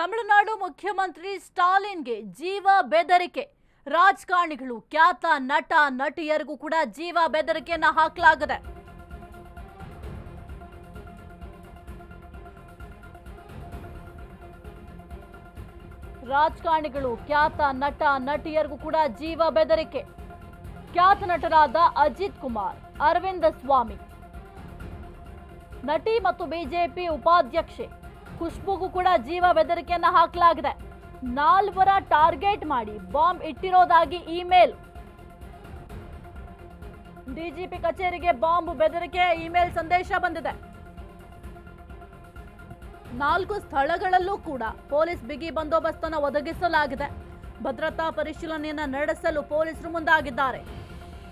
ತಮಿಳುನಾಡು ಮುಖ್ಯಮಂತ್ರಿ ಸ್ಟಾಲಿನ್ಗೆ ಜೀವ ಬೆದರಿಕೆ. ರಾಜಕಾರಣಿಗಳು, ಖ್ಯಾತ ನಟ ನಟಿಯರಿಗೂ ಕೂಡ ಜೀವ ಬೆದರಿಕೆಯನ್ನ ಹಾಕಲಾಗಿದೆ. ರಾಜಕಾರಣಿಗಳು, ಖ್ಯಾತ ನಟ ನಟಿಯರಿಗೂ ಕೂಡ ಜೀವ ಬೆದರಿಕೆ. ಖ್ಯಾತ ನಟರಾದ ಅಜಿತ್ ಕುಮಾರ್, ಅರವಿಂದ ಸ್ವಾಮಿ, ನಟಿ ಮತ್ತು ಬಿಜೆಪಿ ಉಪಾಧ್ಯಕ್ಷೆ ಖುಷ್ಬುಗೂ ಕೂಡ ಜೀವ ಬೆದರಿಕೆಯನ್ನ ಹಾಕಲಾಗಿದೆ. 4 ಟಾರ್ಗೆಟ್ ಮಾಡಿ ಬಾಂಬ್ ಇಟ್ಟಿರೋದಾಗಿ ಇಮೇಲ್. ಡಿಜಿಪಿ ಕಚೇರಿಗೆ ಬಾಂಬ್ ಬೆದರಿಕೆ ಇಮೇಲ್ ಸಂದೇಶ ಬಂದಿದೆ. 4 ಸ್ಥಳಗಳಲ್ಲೂ ಕೂಡ ಪೊಲೀಸ್ ಬಿಗಿ ಬಂದೋಬಸ್ತನ್ನು ಒದಗಿಸಲಾಗಿದೆ. ಭದ್ರತಾ ಪರಿಶೀಲನೆಯನ್ನ ನಡೆಸಲು ಪೊಲೀಸರು ಮುಂದಾಗಿದ್ದಾರೆ.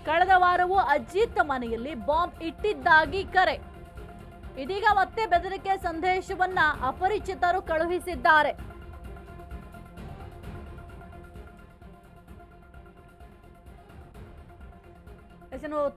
ಕಳೆದ ವಾರವೂ ಅಜಿತ್ ಮನೆಯಲ್ಲಿ ಬಾಂಬ್ ಇಟ್ಟಿದ್ದಾಗಿ ಕರೆ. ಇದೀಗ ಮತ್ತೆ ಬೆದರಿಕೆ ಸಂದೇಶವನ್ನ ಅಪರಿಚಿತರು ಕಳುಹಿಸಿದ್ದಾರೆ.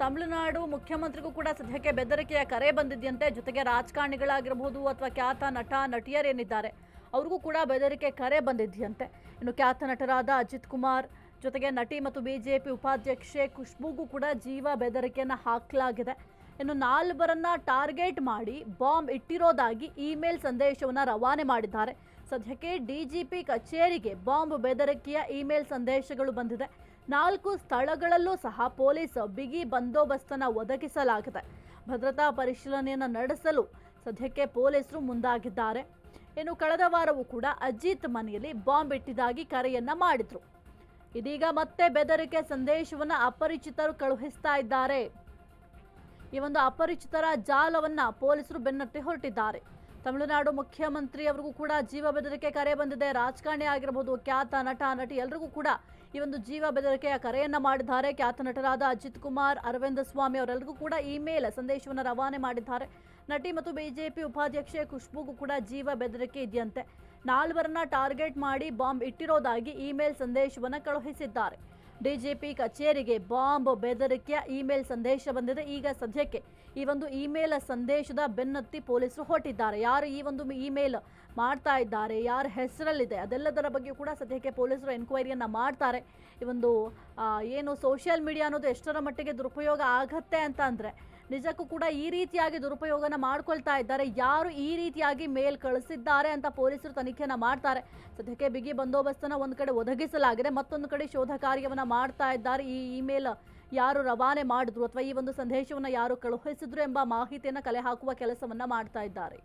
ತಮಿಳುನಾಡು ಮುಖ್ಯಮಂತ್ರಿಗೂ ಕೂಡ ಸದ್ಯಕ್ಕೆ ಬೆದರಿಕೆಯ ಕರೆ ಬಂದಿದೆಯಂತೆ. ಜೊತೆಗೆ ರಾಜಕಾರಣಿಗಳಾಗಿರಬಹುದು ಅಥವಾ ಖ್ಯಾತ ನಟ ನಟಿಯರೇನಿದ್ದಾರೆ ಅವ್ರಿಗೂ ಕೂಡ ಬೆದರಿಕೆ ಕರೆ ಬಂದಿದೆಯಂತೆ. ಇನ್ನು ಖ್ಯಾತ ನಟರಾದ ಅಜಿತ್ ಕುಮಾರ್ ಜೊತೆಗೆ ನಟಿ ಮತ್ತು ಬಿಜೆಪಿ ಉಪಾಧ್ಯಕ್ಷೆ ಖುಷ್ಬುಗೂ ಕೂಡ ಜೀವ ಬೆದರಿಕೆಯನ್ನ ಹಾಕಲಾಗಿದೆ. ಇನ್ನು 4 ಟಾರ್ಗೆಟ್ ಮಾಡಿ ಬಾಂಬ್ ಇಟ್ಟಿರೋದಾಗಿ ಇಮೇಲ್ ಸಂದೇಶವನ್ನು ರವಾನೆ ಮಾಡಿದ್ದಾರೆ. ಸದ್ಯಕ್ಕೆ ಡಿಜಿಪಿ ಕಚೇರಿಗೆ ಬಾಂಬ್ ಬೆದರಿಕೆಯ ಇಮೇಲ್ ಸಂದೇಶಗಳು ಬಂದಿದೆ. 4 ಸ್ಥಳಗಳಲ್ಲೂ ಸಹ ಪೊಲೀಸ್ ಬಿಗಿ ಬಂದೋಬಸ್ತನ್ನು ಒದಗಿಸಲಾಗಿದೆ. ಭದ್ರತಾ ಪರಿಶೀಲನೆಯನ್ನು ನಡೆಸಲು ಸದ್ಯಕ್ಕೆ ಪೊಲೀಸರು ಮುಂದಾಗಿದ್ದಾರೆ. ಇನ್ನು ಕಳೆದ ವಾರವೂ ಕೂಡ ಅಜಿತ್ ಮನೆಯಲ್ಲಿ ಬಾಂಬ್ ಇಟ್ಟಿದ್ದಾಗಿ ಕರೆಯನ್ನ ಮಾಡಿದ್ರು. ಇದೀಗ ಮತ್ತೆ ಬೆದರಿಕೆ ಸಂದೇಶವನ್ನು ಅಪರಿಚಿತರು ಕಳುಹಿಸ್ತಾ ಇದ್ದಾರೆ. ಈ ಒಂದು ಅಪರಿಚಿತರ ಜಾಲವನ್ನ ಪೊಲೀಸರು ಬೆನ್ನಟ್ಟಿ ಹೊರಟಿದ್ದಾರೆ. ತಮಿಳುನಾಡು ಮುಖ್ಯಮಂತ್ರಿ ಅವರಿಗೂ ಕೂಡ ಜೀವ ಬೆದರಿಕೆ ಕರೆ ಬಂದಿದೆ. ರಾಜಕಾರಣಿ ಆಗಿರಬಹುದು, ಖ್ಯಾತ ನಟ ನಟಿ ಎಲ್ಲರಿಗೂ ಕೂಡ ಈ ಒಂದು ಜೀವ ಬೆದರಿಕೆಯ ಕರೆಯನ್ನ ಮಾಡಿದ್ದಾರೆ. ಖ್ಯಾತ ನಟರಾದ ಅಜಿತ್ ಕುಮಾರ್, ಅರವಿಂದ ಸ್ವಾಮಿ ಅವರೆಲ್ಲರಿಗೂ ಕೂಡ ಇಮೇಲ್ ಸಂದೇಶವನ್ನು ರವಾನೆ ಮಾಡಿದ್ದಾರೆ. ನಟಿ ಮತ್ತು ಬಿಜೆಪಿ ಉಪಾಧ್ಯಕ್ಷೆ ಖುಷ್ಬುಗೂ ಕೂಡ ಜೀವ ಬೆದರಿಕೆ ಇದೆಯಂತೆ. 4 ಟಾರ್ಗೆಟ್ ಮಾಡಿ ಬಾಂಬ್ ಇಟ್ಟಿರೋದಾಗಿ ಇಮೇಲ್ ಸಂದೇಶವನ್ನು ಕಳುಹಿಸಿದ್ದಾರೆ. ಡಿಜಿಪಿ ಕಚೇರಿಗೆ ಬಾಂಬ್ ಬೆದರಿಕೆಯ ಇಮೇಲ್ ಸಂದೇಶ ಬಂದಿದೆ. ಈಗ ಸದ್ಯಕ್ಕೆ ಈ ಒಂದು ಇಮೇಲ್ ಸಂದೇಶದ ಬೆನ್ನತ್ತಿ ಪೊಲೀಸರು ಹೊರಟಿದ್ದಾರೆ. ಯಾರು ಈ ಒಂದು ಇಮೇಲ್ ಮಾಡ್ತಾ ಇದ್ದಾರೆ, ಯಾರ ಹೆಸರಲ್ಲಿದೆ, ಅದೆಲ್ಲದರ ಬಗ್ಗೆ ಕೂಡ ಸದ್ಯಕ್ಕೆ ಪೊಲೀಸರು ಎನ್ಕ್ವೈರಿಯನ್ನ ಮಾಡ್ತಾರೆ. ಈ ಒಂದು ಏನು ಸೋಷಿಯಲ್ ಮೀಡಿಯಾ ಅನ್ನೋದು ಎಷ್ಟರ ಮಟ್ಟಿಗೆ ದುರುಪಯೋಗ ಆಗತ್ತೆ ಅಂತ ಅಂದರೆ ನಿಜಕ್ಕೂ ಕೂಡ ಈ ರೀತಿಯಾಗಿ ದುರುಪಯೋಗನ ಮಾಡ್ಕೊಳ್ತಾ ಇದ್ದಾರೆ. ಯಾರು ಈ ರೀತಿಯಾಗಿ ಮೇಲ್ ಕಳಿಸಿದ್ದಾರೆ ಅಂತ ಪೊಲೀಸರು ತನಿಖೆಯನ್ನ ಮಾಡ್ತಾರೆ. ಸದ್ಯಕ್ಕೆ ಬಿಗಿ ಬಂದೋಬಸ್ತನ್ನ ಒಂದು ಕಡೆ ಒದಗಿಸಲಾಗಿದೆ, ಮತ್ತೊಂದು ಕಡೆ ಶೋಧ ಕಾರ್ಯವನ್ನ ಮಾಡ್ತಾ ಇದ್ದಾರೆ. ಈ ಇಮೇಲ್ ಯಾರು ರವಾನೆ ಮಾಡಿದ್ರು ಅಥವಾ ಈ ಒಂದು ಸಂದೇಶವನ್ನ ಯಾರು ಕಳುಹಿಸಿದ್ರು ಎಂಬ ಮಾಹಿತಿಯನ್ನ ಕಲೆ ಹಾಕುವ ಕೆಲಸವನ್ನ ಮಾಡ್ತಾ ಇದ್ದಾರೆ.